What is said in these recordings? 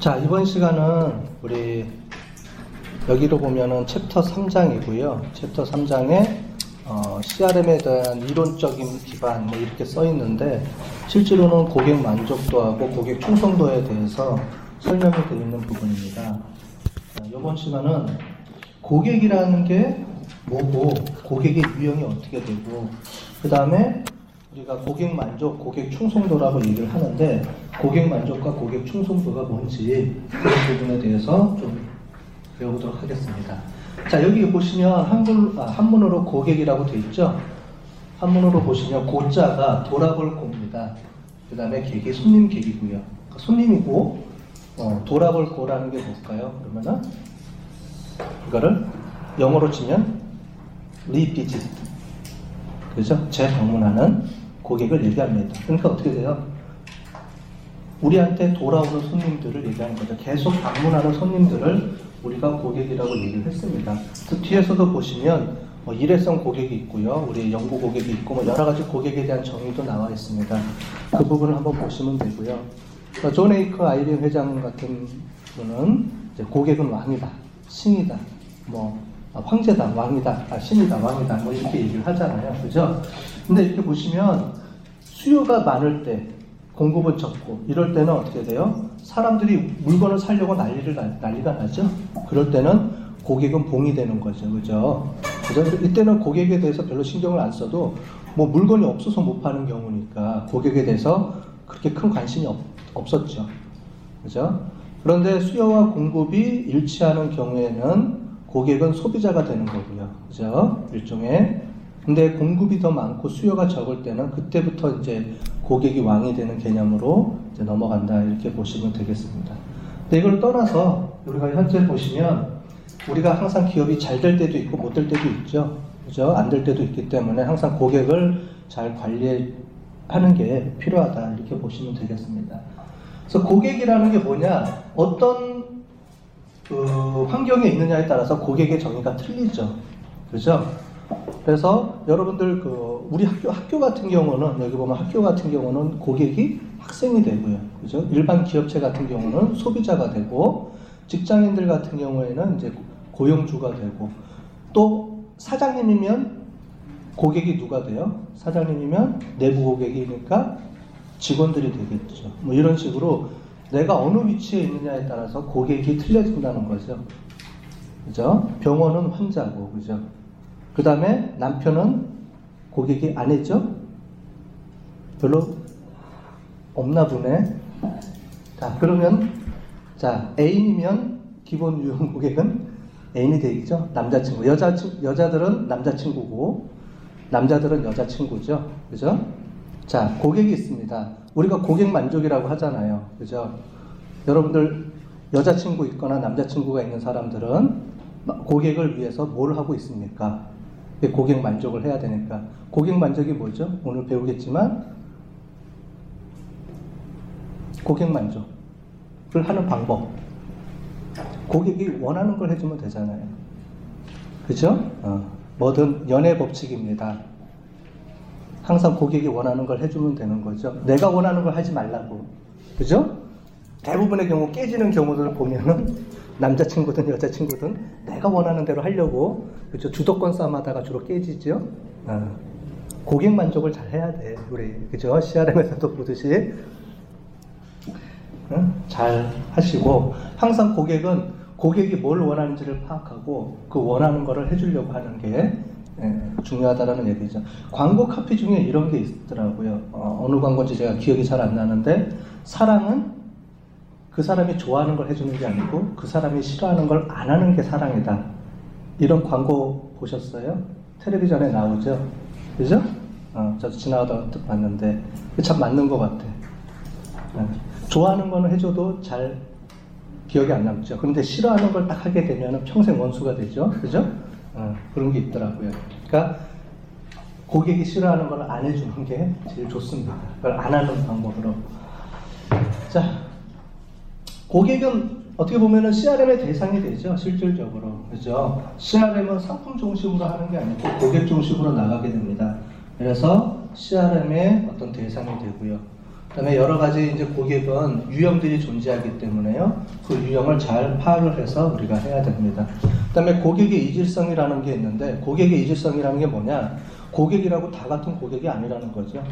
자, 이번 시간은 우리 여기로 보면은 챕터 3장이고요. 챕터 3장에 CRM에 대한 이론적인 기반 뭐 이렇게 써 있는데 실제로는 고객 만족도하고 고객 충성도에 대해서 설명이 되어 있는 부분입니다. 자, 이번 시간은 고객이라는 게 뭐고 고객의 유형이 어떻게 되고 그 다음에 우리가 고객 만족, 고객 충성도라고 얘기를 하는데 고객 만족과 고객 충성도가 뭔지 그런 부분에 대해서 좀 배워보도록 하겠습니다. 자, 여기 보시면 한문으로 고객이라고 되어 있죠. 한문으로 보시면 고자가 돌아볼 고입니다. 그 다음에 객이 손님 객이고요. 손님이고 돌아볼 고라는 게 뭘까요? 그러면은 이거를 영어로 치면 revisit, 그죠? 재방문하는 고객을 얘기합니다. 그러니까 어떻게 돼요? 우리한테 돌아오는 손님들을 얘기하는 거죠. 계속 방문하는 손님들을 우리가 고객이라고 얘기를 했습니다. 그 뒤에서도 보시면 일회성 고객이 있고요. 우리 연구 고객이 있고 여러 가지 고객에 대한 정의도 나와 있습니다. 그 부분을 한번 보시면 되고요. 존 에이커 아이린 회장 같은 분은 이제 고객은 왕이다, 신이다, 황제다, 왕이다, 신이다, 왕이다, 이렇게 얘기를 하잖아요. 그죠? 근데 이렇게 보시면 수요가 많을 때, 공급은 적고, 이럴 때는 어떻게 돼요? 사람들이 물건을 사려고 난리가 나죠? 그럴 때는 고객은 봉이 되는 거죠. 그죠? 이때는 고객에 대해서 별로 신경을 안 써도, 물건이 없어서 못 파는 경우니까 고객에 대해서 그렇게 큰 관심이 없었죠. 그죠? 그런데 수요와 공급이 일치하는 경우에는 고객은 소비자가 되는 거고요. 그죠? 일종의. 근데 공급이 더 많고 수요가 적을 때는 그때부터 이제 고객이 왕이 되는 개념으로 이제 넘어간다. 이렇게 보시면 되겠습니다. 근데 이걸 떠나서 우리가 현재 보시면 우리가 항상 기업이 잘 될 때도 있고 못 될 때도 있죠. 그죠? 안 될 때도 있기 때문에 항상 고객을 잘 관리하는 게 필요하다. 이렇게 보시면 되겠습니다. 그래서 고객이라는 게 뭐냐? 어떤 환경에 있느냐에 따라서 고객의 정의가 틀리죠. 그죠? 그래서 여러분들 우리 학교 같은 경우는 여기 보면 학교 같은 경우는 고객이 학생이 되고요. 그죠? 일반 기업체 같은 경우는 소비자가 되고 직장인들 같은 경우에는 이제 고용주가 되고 또 사장님이면 고객이 누가 돼요? 사장님이면 내부 고객이니까 직원들이 되겠죠. 이런 식으로 내가 어느 위치에 있느냐에 따라서 고객이 틀려진다는 거죠. 그죠? 병원은 환자고, 그죠? 그 다음에 남편은 고객이 아내죠? 별로 없나 보네. 자, 그러면, 애인이면 기본 유형 고객은 애인이 되겠죠? 남자친구. 여자들은 남자친구고, 남자들은 여자친구죠? 그죠? 자, 고객이 있습니다. 우리가 고객 만족이라고 하잖아요. 그죠? 여러분들 여자친구 있거나 남자친구가 있는 사람들은 고객을 위해서 뭘 하고 있습니까? 고객 만족을 해야 되니까. 고객 만족이 뭐죠? 오늘 배우겠지만 고객 만족을 하는 방법. 고객이 원하는 걸 해주면 되잖아요. 그죠? 뭐든 연애 법칙입니다. 항상 고객이 원하는 걸 해주면 되는 거죠. 내가 원하는 걸 하지 말라고. 그죠? 대부분의 경우 깨지는 경우들을 보면은 남자친구든 여자친구든 내가 원하는 대로 하려고, 그죠? 주도권 싸움 하다가 주로 깨지죠? 고객 만족을 잘 해야 돼, 우리. 그죠? CRM에서도 보듯이. 잘 하시고, 항상 고객이 뭘 원하는지를 파악하고 그 원하는 거를 해주려고 하는 게 중요하다라는 얘기죠. 광고 카피 중에 이런 게 있더라고요. 어느 광고인지 제가 기억이 잘 안 나는데, 사랑은 그 사람이 좋아하는 걸 해주는 게 아니고 그 사람이 싫어하는 걸 안 하는 게 사랑이다. 이런 광고 보셨어요? 텔레비전에 나오죠? 그죠? 저도 지나가다가 봤는데 참 맞는 것 같아. 좋아하는 거는 해줘도 잘 기억이 안 남죠. 그런데 싫어하는 걸 딱 하게 되면 평생 원수가 되죠. 그죠? 그런 게 있더라고요. 그러니까 고객이 싫어하는 걸 안 해주는 게 제일 좋습니다. 그걸 안 하는 방법으로. 자, 고객은 어떻게 보면은 CRM의 대상이 되죠. 실질적으로. 그죠? CRM은 상품 중심으로 하는 게 아니고 고객 중심으로 나가게 됩니다. 그래서 CRM의 어떤 대상이 되고요. 그다음에 여러 가지 이제 고객은 유형들이 존재하기 때문에요. 그 유형을 잘 파악을 해서 우리가 해야 됩니다. 그다음에 고객의 이질성이라는 게 있는데, 고객의 이질성이라는 게 뭐냐? 고객이라고 다 같은 고객이 아니라는 거죠.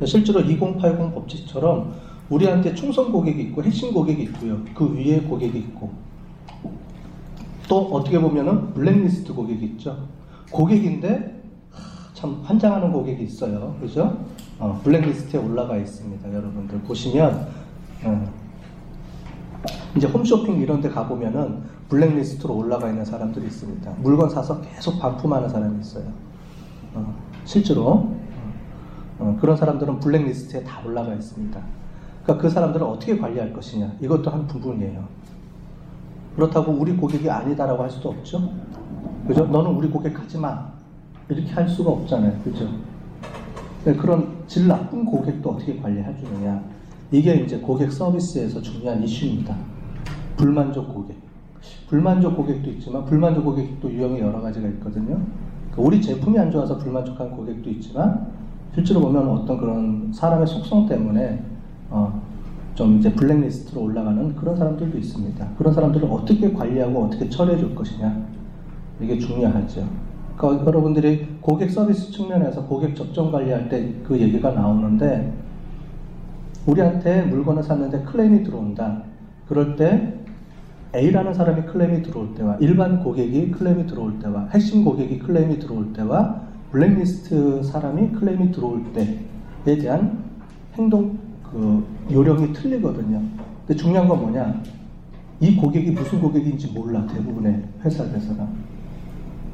실제로 2080 법칙처럼 우리한테 충성 고객이 있고 핵심 고객이 있고요. 그 위에 고객이 있고, 또 어떻게 보면은 블랙리스트 고객이 있죠. 고객인데 참 환장하는 고객이 있어요. 그죠? 블랙리스트에 올라가 있습니다. 여러분들 보시면 이제 홈쇼핑 이런 데 가보면은 블랙리스트로 올라가 있는 사람들이 있습니다. 물건 사서 계속 반품하는 사람이 있어요. 실제로 그런 사람들은 블랙리스트에 다 올라가 있습니다. 그러니까 그 사람들은 어떻게 관리할 것이냐, 이것도 한 부분이에요. 그렇다고 우리 고객이 아니다라고 할 수도 없죠. 그죠? 너는 우리 고객 하지 마, 이렇게 할 수가 없잖아요. 그죠? 그런 질 나쁜 고객도 어떻게 관리해 주느냐, 이게 이제 고객 서비스에서 중요한 이슈입니다. 불만족 고객. 불만족 고객도 있지만 불만족 고객도 유형이 여러 가지가 있거든요. 우리 제품이 안 좋아서 불만족한 고객도 있지만, 실제로 보면 어떤 그런 사람의 속성 때문에 좀 이제 블랙리스트로 올라가는 그런 사람들도 있습니다. 그런 사람들을 어떻게 관리하고 어떻게 처리해 줄 것이냐, 이게 중요하죠. 그러니까 여러분들이 고객 서비스 측면에서 고객 접점 관리할 때 그 얘기가 나오는데, 우리한테 물건을 샀는데 클레임이 들어온다. 그럴 때 A라는 사람이 클레임이 들어올 때와 일반 고객이 클레임이 들어올 때와 핵심 고객이 클레임이 들어올 때와 블랙리스트 사람이 클레임이 들어올 때에 대한 행동 요령이 틀리거든요. 근데 중요한 건 뭐냐? 이 고객이 무슨 고객인지 몰라, 대부분의 회사에서는.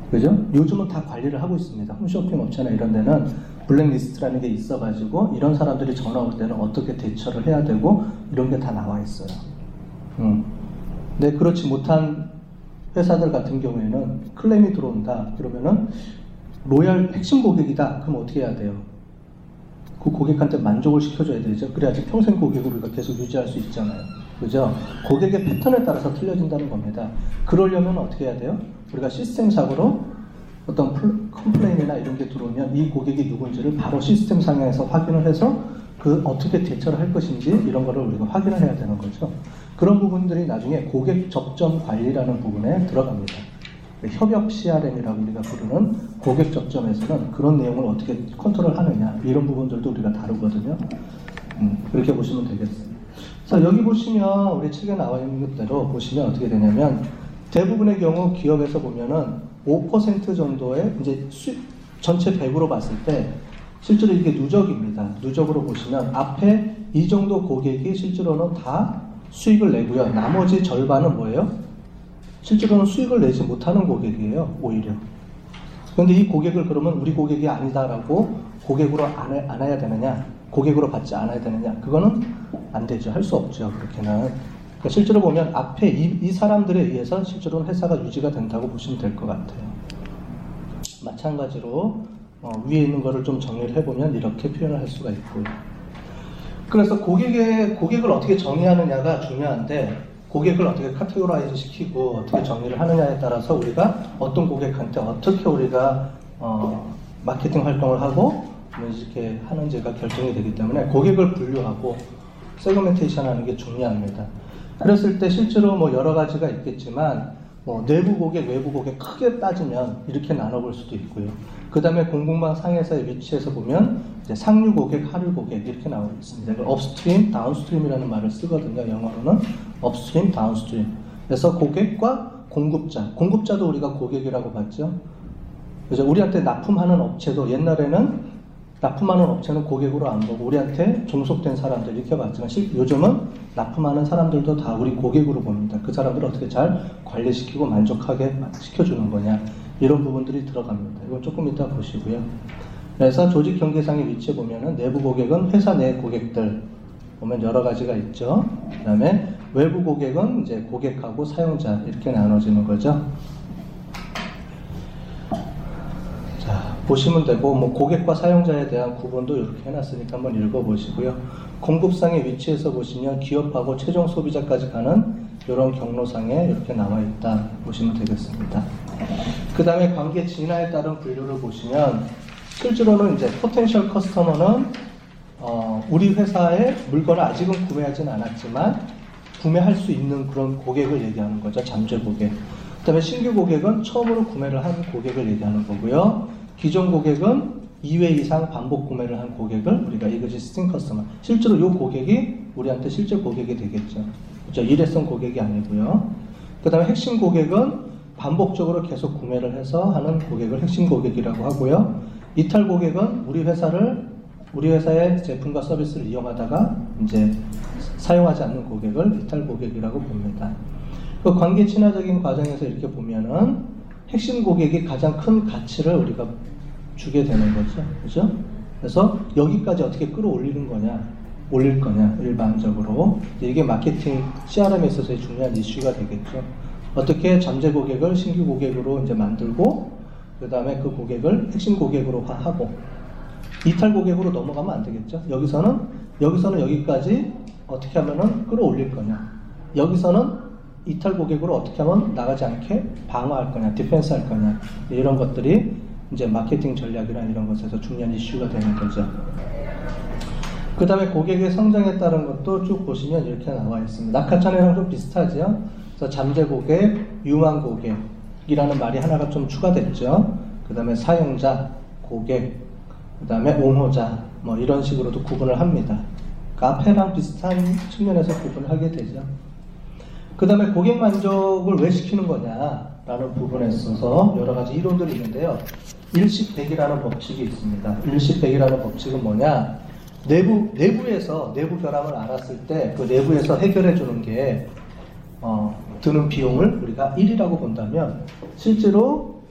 그죠? 요즘은 다 관리를 하고 있습니다. 홈쇼핑 업체나 이런 데는 블랙리스트라는 게 있어가지고 이런 사람들이 전화 올 때는 어떻게 대처를 해야 되고 이런 게 다 나와 있어요. 근데 그렇지 못한 회사들 같은 경우에는 클레임이 들어온다 그러면은 로얄 핵심 고객이다. 그럼 어떻게 해야 돼요? 그 고객한테 만족을 시켜줘야 되죠. 그래야지 평생 고객을 우리가 계속 유지할 수 있잖아요. 그죠? 고객의 패턴에 따라서 틀려진다는 겁니다. 그러려면 어떻게 해야 돼요? 우리가 시스템상으로 어떤 컴플레인이나 이런 게 들어오면 이 고객이 누군지를 바로 시스템 상에서 확인을 해서 그 어떻게 대처를 할 것인지 이런 거를 우리가 확인을 해야 되는 거죠. 그런 부분들이 나중에 고객 접점 관리라는 부분에 들어갑니다. 협업 CRM이라고 우리가 부르는 고객 접점에서는 그런 내용을 어떻게 컨트롤하느냐, 이런 부분들도 우리가 다루거든요. 그렇게 보시면 되겠습니다. 자, 여기 보시면 우리 책에 나와 있는 대로 보시면 어떻게 되냐면, 대부분의 경우 기업에서 보면은 5% 정도의 이제 전체 100으로 봤을 때 실제로 이게 누적입니다. 누적으로 보시면 앞에 이 정도 고객이 실제로는 다 수익을 내고요. 나머지 절반은 뭐예요? 실제로는 수익을 내지 못하는 고객이에요, 오히려. 그런데 이 고객을 그러면 우리 고객이 아니다라고 고객으로 안 해야 되느냐, 고객으로 받지 않아야 되느냐, 그거는 안 되죠. 할 수 없죠, 그렇게는. 그러니까 실제로 보면 앞에 이 사람들에 의해서 실제로는 회사가 유지가 된다고 보시면 될 것 같아요. 마찬가지로 위에 있는 거를 좀 정리를 해보면 이렇게 표현을 할 수가 있고요. 그래서 고객을 어떻게 정의하느냐가 중요한데, 고객을 어떻게 카테고라이즈 시키고 어떻게 정리를 하느냐에 따라서 우리가 어떤 고객한테 어떻게 우리가 마케팅 활동을 하고 이렇게 하는지가 결정이 되기 때문에 고객을 분류하고 세그멘테이션 하는 게 중요합니다. 그랬을 때 실제로 뭐 여러 가지가 있겠지만, 뭐 내부 고객, 외부 고객 크게 따지면 이렇게 나눠볼 수도 있고요. 그 다음에 공공방 상에서의 위치에서 보면 이제 상류 고객, 하류 고객 이렇게 나오고 있습니다. 업스트림, 다운스트림이라는 말을 쓰거든요. 영어로는 업스트림, 다운스트림. 그래서 고객과 공급자도 우리가 고객이라고 봤죠. 그래서 우리한테 납품하는 업체도 옛날에는 납품하는 업체는 고객으로 안 보고 우리한테 종속된 사람들 이렇게 봤지만, 요즘은 납품하는 사람들도 다 우리 고객으로 봅니다. 그 사람들을 어떻게 잘 관리시키고 만족하게 시켜주는 거냐, 이런 부분들이 들어갑니다. 이건 조금 이따 보시고요. 그래서 조직 경계상의 위치에 보면은 내부 고객은 회사 내 고객들 보면 여러 가지가 있죠. 그 다음에 외부 고객은 이제 고객하고 사용자 이렇게 나눠지는 거죠. 보시면 되고, 뭐 고객과 사용자에 대한 구분도 이렇게 해놨으니까 한번 읽어보시고요. 공급상의 위치에서 보시면 기업하고 최종 소비자까지 가는 이런 경로상에 이렇게 나와 있다 보시면 되겠습니다. 그 다음에 관계 진화에 따른 분류를 보시면, 실제로는 이제 포텐셜 커스터머는 우리 회사에 물건을 아직은 구매하진 않았지만 구매할 수 있는 그런 고객을 얘기하는 거죠. 잠재 고객. 그 다음에 신규 고객은 처음으로 구매를 한 고객을 얘기하는 거고요. 기존 고객은 2회 이상 반복 구매를 한 고객을 우리가 existing customer. 실제로 이 고객이 우리한테 실제 고객이 되겠죠. 그렇죠? 일회성 고객이 아니고요. 그 다음에 핵심 고객은 반복적으로 계속 구매를 해서 하는 고객을 핵심 고객이라고 하고요. 이탈 고객은 우리 회사의 제품과 서비스를 이용하다가 이제 사용하지 않는 고객을 이탈 고객이라고 봅니다. 그 관계 친화적인 과정에서 이렇게 보면은 핵심 고객이 가장 큰 가치를 우리가 주게 되는 거죠. 그죠? 그래서 여기까지 어떻게 끌어올리는 거냐, 올릴 거냐, 일반적으로. 이게 마케팅 CRM에 있어서의 중요한 이슈가 되겠죠. 어떻게 잠재 고객을 신규 고객으로 이제 만들고, 그 다음에 그 고객을 핵심 고객으로 하고, 이탈 고객으로 넘어가면 안 되겠죠. 여기서는 여기까지 어떻게 하면은 끌어올릴 거냐, 여기서는 이탈 고객으로 어떻게 하면 나가지 않게 방어할 거냐, 디펜스 할 거냐, 이런 것들이 이제 마케팅 전략이나 이런 것에서 중요한 이슈가 되는 거죠. 그 다음에 고객의 성장에 따른 것도 쭉 보시면 이렇게 나와 있습니다. 낙하천이랑 좀 비슷하죠. 그래서 잠재 고객, 유망 고객이라는 말이 하나가 좀 추가됐죠. 그 다음에 사용자, 고객, 그 다음에 옹호자, 뭐 이런 식으로도 구분을 합니다. 그러니까 앞에랑 비슷한 측면에서 구분을 하게 되죠. 그 다음에 고객 만족을 왜 시키는 거냐라는 부분에 있어서 여러 가지 이론들이 있는데요. 일식백이라는 법칙이 있습니다. 일식백이라는 법칙은 뭐냐? 내부에서 내부 결함을 알았을 때 그 내부에서 해결해 주는 게 드는 비용을 우리가 1이라고 본다면, 실제로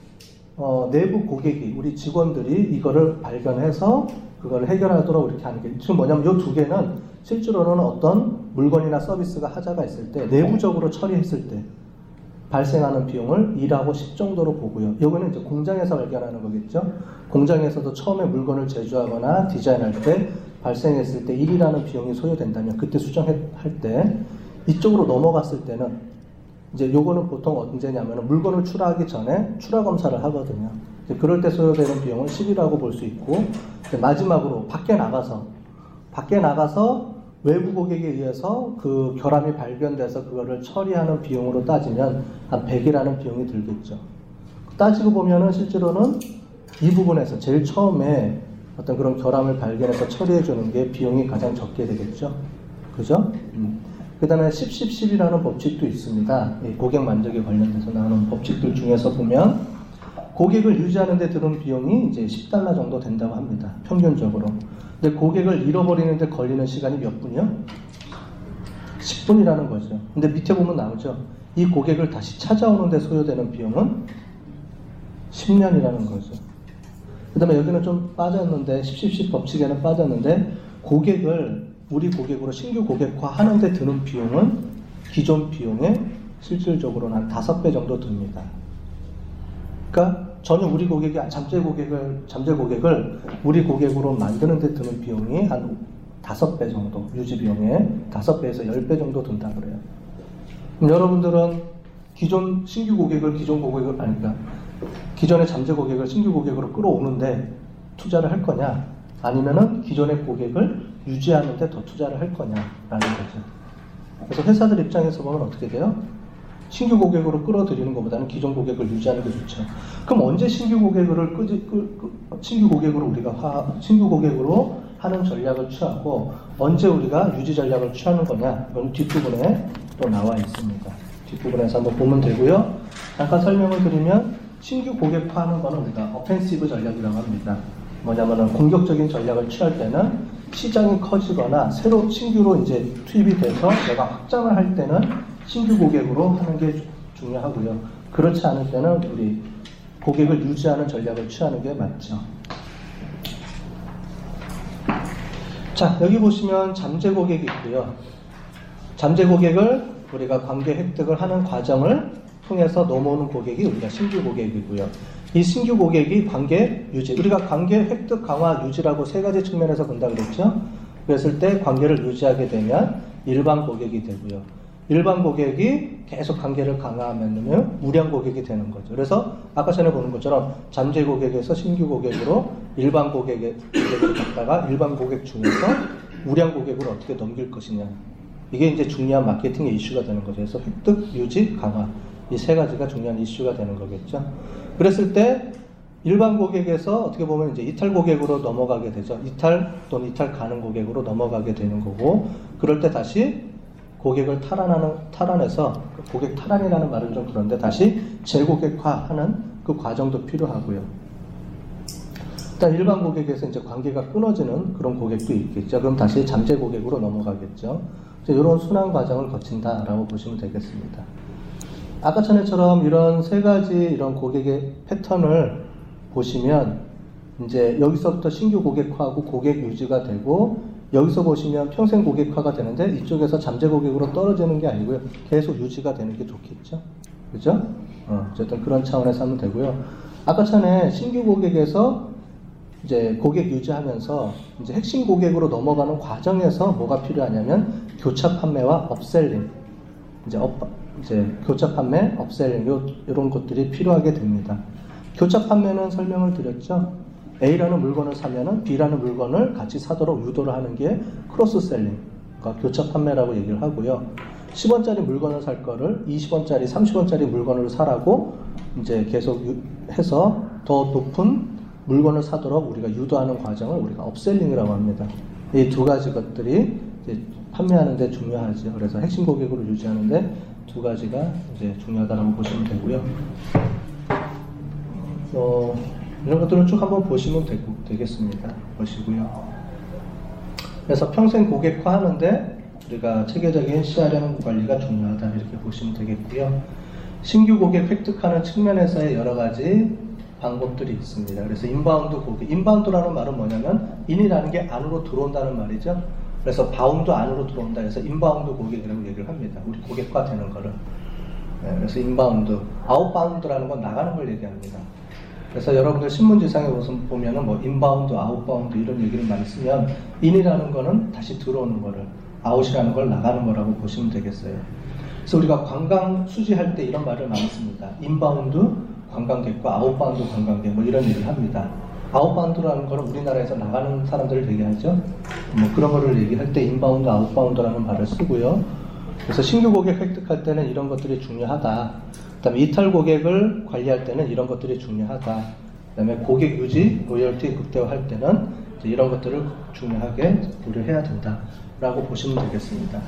내부 고객이, 우리 직원들이 이거를 발견해서 그걸 해결하도록 이렇게 하는 게, 지금 뭐냐면 이 두 개는 실제로는 어떤 물건이나 서비스가 하자가 있을 때 내부적으로 처리했을 때 발생하는 비용을 2하고 10 정도로 보고요. 이거는 이제 공장에서 발견하는 거겠죠. 공장에서도 처음에 물건을 제조하거나 디자인할 때 발생했을 때 1이라는 비용이 소요된다면, 그때 수정할 때 이쪽으로 넘어갔을 때는 이제 요거는 보통 언제냐면 물건을 출하하기 전에 출하 검사를 하거든요. 그럴 때 소요되는 비용을 10이라고 볼 수 있고, 마지막으로 밖에 나가서 외부 고객에 의해서 그 결함이 발견돼서 그거를 처리하는 비용으로 따지면 한 100이라는 비용이 들겠죠. 따지고 보면은 실제로는 이 부분에서 제일 처음에 어떤 그런 결함을 발견해서 처리해 주는 게 비용이 가장 적게 되겠죠. 그죠? 그 다음에 10, 10, 10이라는 법칙도 있습니다. 고객 만족에 관련돼서 나오는 법칙들 중에서 보면 고객을 유지하는 데 드는 비용이 이제 $10 정도 된다고 합니다. 평균적으로. 근데 고객을 잃어버리는데 걸리는 시간이 몇 분이요? 10분이라는 거죠. 근데 밑에 보면 나오죠. 이 고객을 다시 찾아오는데 소요되는 비용은 10년이라는 거죠. 그 다음에 여기는 좀 빠졌는데, 10, 10, 10 법칙에는 빠졌는데, 우리 고객으로 신규 고객화 하는데 드는 비용은 기존 비용의 실질적으로는 한 5배 정도 듭니다. 그러니까 전혀 우리 고객이 잠재 고객을 우리 고객으로 만드는 데 드는 비용이 한 5배 정도, 유지 비용의 5배에서 10배 정도 든다 그래요. 그럼 여러분들은 기존의 잠재 고객을 신규 고객으로 끌어오는데 투자를 할 거냐, 아니면은 기존의 고객을 유지하는데 더 투자를 할 거냐라는 거죠. 그래서 회사들 입장에서 보면 어떻게 돼요? 신규 고객으로 끌어들이는 것보다는 기존 고객을 유지하는 게 좋죠. 그럼 언제 신규 고객으로 하는 전략을 취하고 언제 우리가 유지 전략을 취하는 거냐? 이건 뒷부분에 또 나와 있습니다. 뒷부분에서 한번 보면 되고요. 잠깐 설명을 드리면 신규 고객화하는 거는 우리가 어펜시브 전략이라고 합니다. 뭐냐면은 공격적인 전략을 취할 때는 시장이 커지거나 신규로 이제 투입이 돼서 내가 확장을 할 때는 신규 고객으로 하는 게 중요하고요. 그렇지 않을 때는 우리 고객을 유지하는 전략을 취하는 게 맞죠. 자, 여기 보시면 잠재 고객이 있고요. 잠재 고객을 우리가 관계 획득을 하는 과정을 통해서 넘어오는 고객이 우리가 신규 고객이고요. 이 신규 고객이 관계 유지, 우리가 관계 획득, 강화, 유지라고 세 가지 측면에서 본다 그랬죠. 그랬을 때 관계를 유지하게 되면 일반 고객이 되고요. 일반 고객이 계속 관계를 강화하면 우량 고객이 되는 거죠. 그래서 아까 전에 보는 것처럼 잠재 고객에서 신규 고객으로 일반 고객을 갖다가 일반 고객 중에서 우량 고객을 어떻게 넘길 것이냐. 이게 이제 중요한 마케팅의 이슈가 되는 거죠. 그래서 획득, 유지, 강화. 이 세 가지가 중요한 이슈가 되는 거겠죠. 그랬을 때 일반 고객에서 어떻게 보면 이제 이탈 고객으로 넘어가게 되죠. 이탈 또는 이탈 가능 고객으로 넘어가게 되는 거고, 그럴 때 다시 고객을 탈환해서, 고객 탈환이라는 말은 좀 그런데 다시 재고객화하는 그 과정도 필요하고요. 일단 일반 고객에서 이제 관계가 끊어지는 그런 고객도 있겠죠. 그럼 다시 잠재 고객으로 넘어가겠죠. 이런 순환 과정을 거친다라고 보시면 되겠습니다. 아까 전에처럼 이런 세 가지 이런 고객의 패턴을 보시면 이제 여기서부터 신규 고객화하고 고객 유지가 되고, 여기서 보시면 평생 고객화가 되는데 이쪽에서 잠재 고객으로 떨어지는 게 아니고요. 계속 유지가 되는 게 좋겠죠. 그죠? 어쨌든 그런 차원에서 하면 되고요. 아까 전에 신규 고객에서 이제 고객 유지하면서 이제 핵심 고객으로 넘어가는 과정에서 뭐가 필요하냐면 교차 판매와 업셀링. 이제 교차 판매, 업셀링 이런 것들이 필요하게 됩니다. 교차 판매는 설명을 드렸죠. A라는 물건을 사면은 B라는 물건을 같이 사도록 유도를 하는 게 크로스셀링, 그러니까 교차 판매라고 얘기를 하고요. 10원짜리 물건을 살 거를 20원짜리, 30원짜리 물건을 사라고 이제 계속 해서 더 높은 물건을 사도록 우리가 유도하는 과정을 우리가 업셀링이라고 합니다. 이 두 가지 것들이 이제 판매하는 데 중요하죠. 그래서 핵심 고객으로 유지하는데 두 가지가 이제 중요하다고 보시면 되고요. 이런 것들은 쭉 한번 보시면 되겠습니다. 보시고요. 그래서 평생 고객화 하는데 우리가 체계적인 CRM 관리가 중요하다 이렇게 보시면 되겠고요. 신규 고객 획득하는 측면에서의 여러 가지 방법들이 있습니다. 그래서 인바운드 고객, 인바운드라는 말은 뭐냐면 인이라는 게 안으로 들어온다는 말이죠. 그래서 바운드 안으로 들어온다 해서 인바운드 고객이라고 얘기를 합니다. 우리 고객화 되는 거를. 네, 그래서 인바운드, 아웃바운드라는 건 나가는 걸 얘기합니다. 그래서 여러분들 신문지상에 보면은 뭐 인바운드, 아웃바운드 이런 얘기를 많이 쓰면 인이라는 거는 다시 들어오는 거를, 아웃이라는 걸 나가는 거라고 보시면 되겠어요. 그래서 우리가 관광 수지할 때 이런 말을 많이 씁니다. 인바운드 관광객과 아웃바운드 관광객 뭐 이런 얘기를 합니다. 아웃바운드라는 거는 우리나라에서 나가는 사람들을 얘기하죠. 뭐 그런 거를 얘기할 때 인바운드, 아웃바운드라는 말을 쓰고요. 그래서 신규 고객 획득할 때는 이런 것들이 중요하다. 그 다음에 이탈 고객을 관리할 때는 이런 것들이 중요하다. 그 다음에 고객 유지, 로열티 극대화할 때는 이런 것들을 중요하게 고려해야 된다 라고 보시면 되겠습니다.